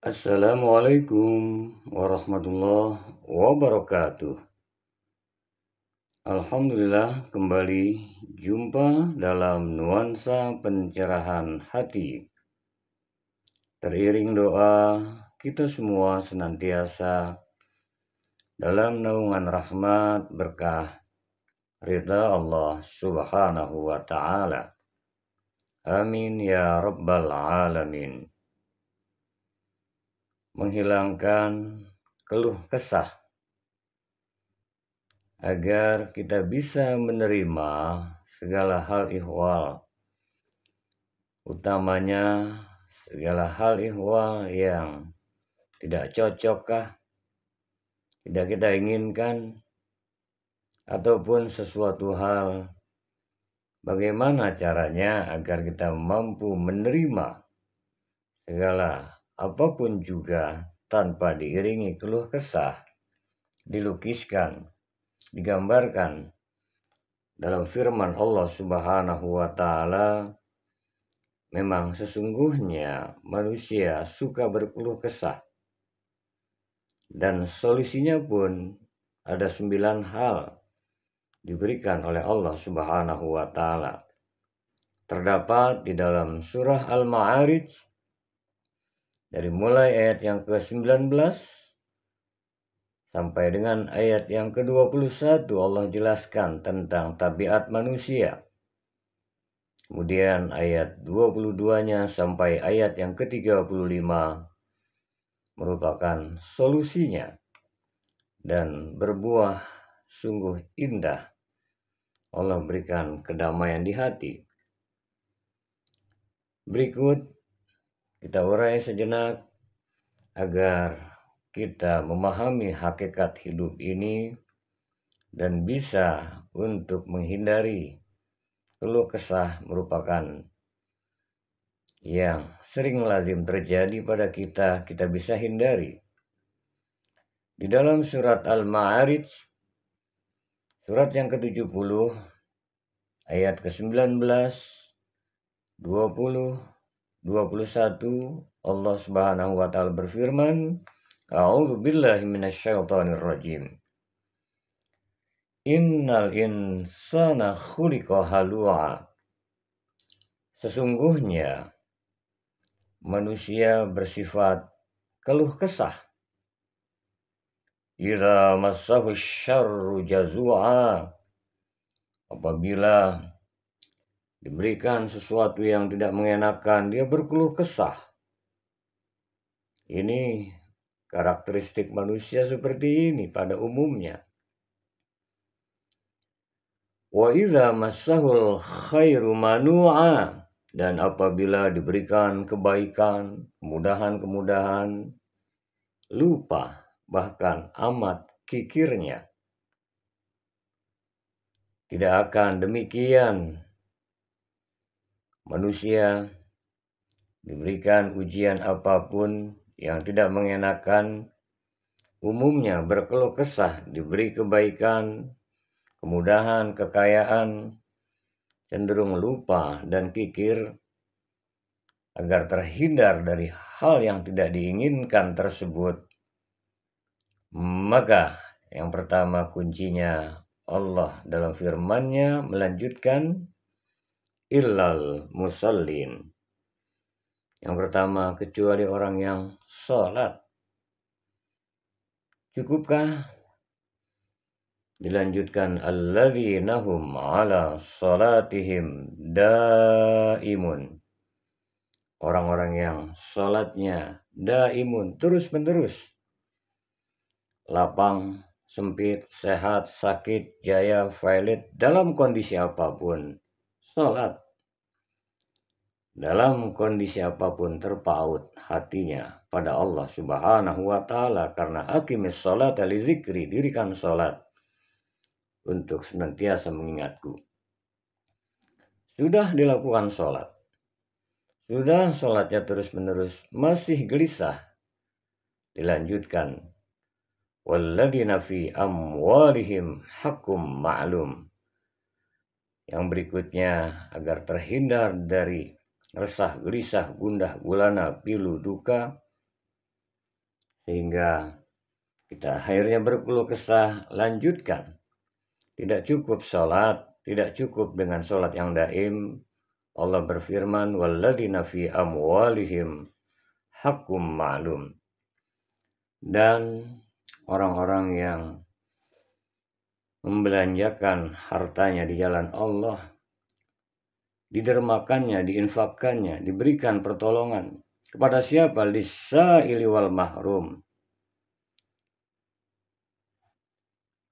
Assalamualaikum warahmatullahi wabarakatuh. Alhamdulillah kembali jumpa dalam nuansa pencerahan hati. Teriring doa kita semua senantiasa dalam naungan rahmat berkah ridha Allah subhanahu wa ta'ala. Amin ya rabbal alamin. Menghilangkan keluh kesah agar kita bisa menerima segala hal ihwal, utamanya segala hal ihwal yang tidak cocokkah, tidak kita inginkan, ataupun sesuatu hal bagaimana caranya agar kita mampu menerima segala apapun juga tanpa diiringi keluh kesah, dilukiskan, digambarkan dalam firman Allah subhanahu wa ta'ala. Memang sesungguhnya manusia suka berkeluh kesah, dan solusinya pun ada 9 hal diberikan oleh Allah subhanahu wa ta'ala. Terdapat di dalam surah Al-Ma'arij dari mulai ayat yang ke-19 sampai dengan ayat yang ke-21 Allah jelaskan tentang tabiat manusia. Kemudian ayat 22-nya sampai ayat yang ke-35 merupakan solusinya dan berbuah sungguh indah. Allah berikan kedamaian di hati. Berikut kita urai sejenak agar kita memahami hakikat hidup ini dan bisa untuk menghindari keluh kesah merupakan yang sering lazim terjadi pada kita bisa hindari. Di dalam surat Al-Ma'arij, surat yang ke-70, ayat ke-19, 20, 21, Allah subhanahu wa ta'ala berfirman, A'udzu billahi minasyaitonir rajim. Innal insana khuliqa halu'a. Sesungguhnya manusia bersifat keluh kesah. Idza massahu syarru jazu'a. Apabila diberikan sesuatu yang tidak mengenakan, dia berkeluh kesah. Ini karakteristik manusia seperti ini pada umumnya. Wa idza massahul khairu manu'a. Dan apabila diberikan kebaikan, kemudahan-kemudahan, lupa, bahkan amat kikirnya. Tidak akan demikian. Manusia diberikan ujian apapun yang tidak mengenakan, umumnya berkeluh kesah. Diberi kebaikan, kemudahan, kekayaan, cenderung lupa dan kikir agar terhindar dari hal yang tidak diinginkan tersebut. Maka yang pertama kuncinya Allah dalam firman-Nya melanjutkan illal musallin. Yang pertama, kecuali orang yang sholat. Cukupkah? Dilanjutkan alladzina hum ala salatihim daimun. Orang-orang yang sholatnya daimun, terus-menerus. Lapang, sempit, sehat, sakit, jaya, valid, dalam kondisi apapun sholat. Dalam kondisi apapun terpaut hatinya pada Allah subhanahu wa ta'ala. Karena aqimis sholata li zikri, dirikan sholat untuk senantiasa mengingatku. Sudah dilakukan sholat, sudah sholatnya terus-menerus, masih gelisah, dilanjutkan walladzina fi amwalihim haqqum ma'lum. Yang berikutnya, agar terhindar dari resah, gelisah, gundah, gulana, pilu, duka, Sehingga kita akhirnya berkeluh kesah, lanjutkan. Tidak cukup sholat, tidak cukup dengan sholat yang daim. Allah berfirman, walladzina fi amwalihim haqqum ma'lum. Dan orang-orang yang membelanjakan hartanya di jalan Allah, didermakannya, diinfakkannya, diberikan pertolongan. Kepada siapa? Lis-sa'ili wal mahrum.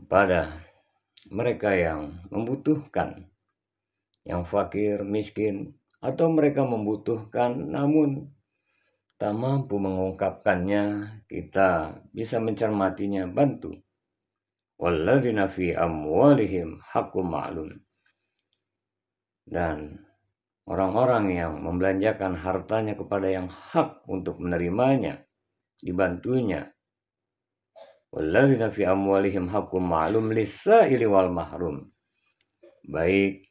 Pada mereka yang membutuhkan, yang fakir, miskin, atau mereka membutuhkan namun tak mampu mengungkapkannya, kita bisa mencermatinya, bantu. Walladzina fi amwalihim haqqum ma'lum. Dan orang-orang yang membelanjakan hartanya kepada yang hak untuk menerimanya, dibantunya. Walladzina fi amwalihim haqqum ma'lum lis-sa'ili wal mahrum. Baik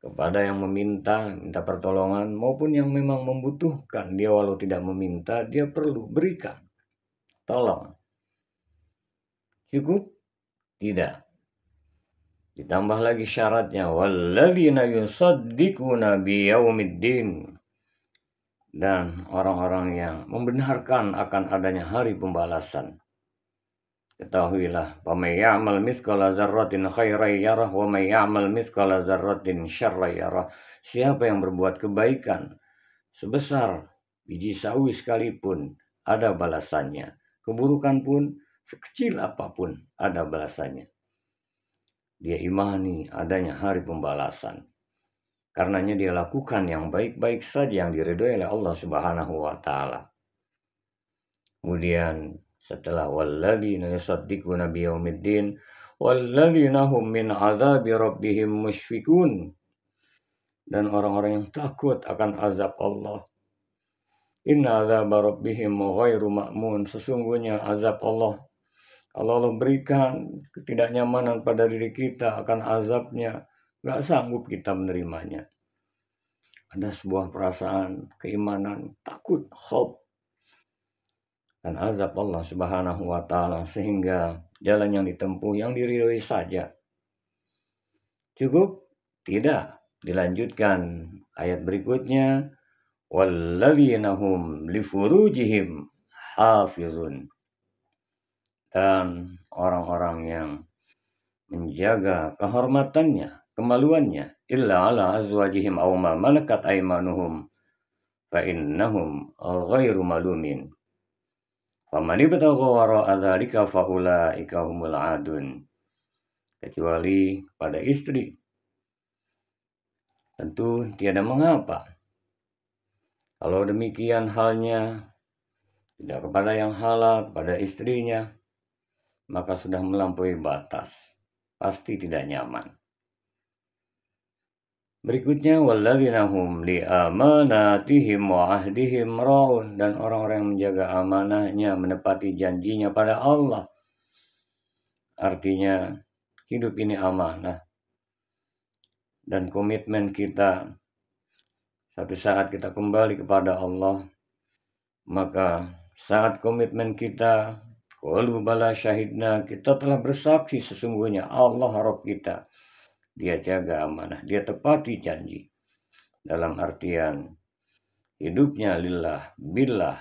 kepada yang minta pertolongan maupun yang memang membutuhkan, dia walau tidak meminta, dia perlu berikan. Tolong. Cukup? Tidak. Ditambah lagi syaratnya, walladzina yusaddiquna biyaumiddin. Dan orang-orang yang membenarkan akan adanya hari pembalasan. Ketahuilah, "Faman ya'mal mithqala dzarratin khairan yarah wa man ya'mal mithqala dzarratin syarran yarah." Siapa yang berbuat kebaikan sebesar biji sawi sekalipun, ada balasannya. Keburukan pun sekecil apapun, ada balasannya. Dia imani adanya hari pembalasan. Karenanya dia lakukan yang baik-baik saja yang diridhoi oleh Allah Subhanahu wa taala. Kemudian setelah walladzina yusaddiquna biyaumiddin walladzina hum min adzabi rabbihim musyfiqun. Dan orang-orang yang takut akan azab Allah. Inna adzaba rabbihim ghairu ma'mun. Sesungguhnya azab Allah, kalau Allah berikan ketidaknyamanan pada diri kita akan azabnya, gak sanggup kita menerimanya. Ada sebuah perasaan, keimanan, takut, khauf dan azab Allah Subhanahu wa taala, sehingga jalan yang ditempuh yang diridhoi saja. Cukup? Tidak. Dilanjutkan ayat berikutnya, walladzina hum li furujihim hafizun. Dan orang-orang yang menjaga kehormatannya, kemaluannya, illa ala azwajihim aw ma malakat aymanuhum fa innahum ghairu malumin. Faman ibtagha wara'a dzalika fa ulaika humul adun. Kecuali pada istri, tentu tiada mengapa. Kalau demikian halnya, tidak kepada yang halal, kepada istrinya, maka sudah melampaui batas, pasti tidak nyaman. Berikutnya, walladzina hum li amanatihim wa ahdihim raun. Dan orang-orang yang menjaga amanahnya, menepati janjinya pada Allah. Artinya hidup ini amanah, dan komitmen kita satu saat kita kembali kepada Allah, maka saat komitmen kita qalu bala syahidna, kita telah bersaksi sesungguhnya Allah Rabb kita, dia jaga amanah, dia tepati janji. Dalam artian hidupnya lillah billah,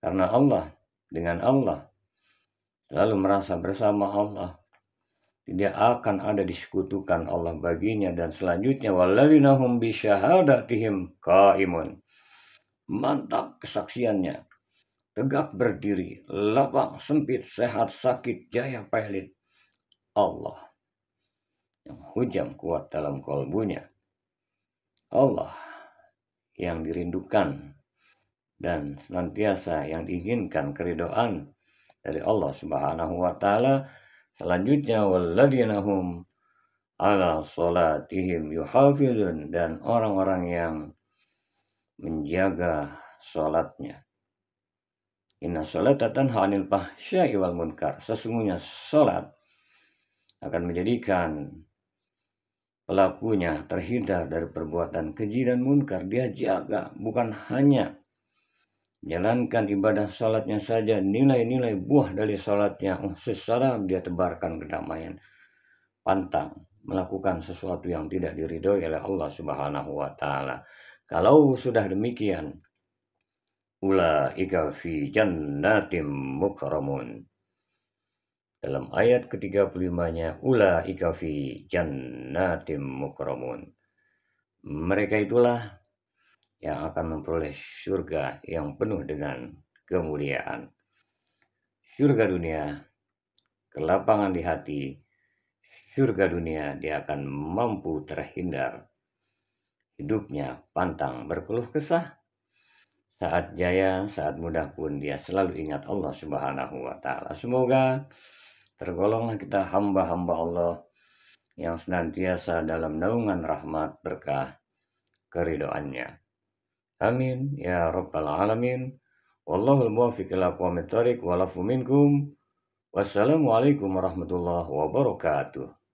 karena Allah, dengan Allah, selalu merasa bersama Allah, tidak akan ada disekutukan Allah baginya. Dan selanjutnya, walladzina hum bi syahadatihim qaimun. Mantap kesaksiannya, tegak berdiri, lapang sempit, sehat sakit, jaya pailit, Allah yang hujam kuat dalam kalbunya, Allah yang dirindukan dan senantiasa yang diinginkan keridhaan dari Allah Subhanahu wa taala. Selanjutnya, walladzina hum ala salatihim yuhafizun. Dan orang-orang yang menjaga salatnya. Inna sholata tanha 'anil fahsya'i wal munkar. Sesungguhnya salat akan menjadikan pelakunya terhindar dari perbuatan keji dan munkar. Dia jaga, bukan hanya Jalankan ibadah salatnya saja, nilai-nilai buah dari salatnya, secara dia tebarkan kedamaian. Pantang melakukan sesuatu yang tidak diridhoi oleh Allah Subhanahu wa taala. Kalau sudah demikian, ulaika fi jannatim mukramun. Dalam ayat ke-35-nya, ulaika fi jannatim mukramun. Mereka itulah yang akan memperoleh surga yang penuh dengan kemuliaan. Surga dunia, kelapangan di hati, surga dunia dia akan mampu terhindar. Hidupnya pantang berkeluh kesah. Saat jaya, saat mudah pun dia selalu ingat Allah Subhanahu wa taala. Semoga tergolonglah kita hamba-hamba Allah yang senantiasa dalam naungan rahmat berkah keridhaannya. Amin ya rabbal alamin. Wallahul muwaffiq ila aqwamit thoriq wal afu minkum. Wassalamualaikum warahmatullahi wabarakatuh.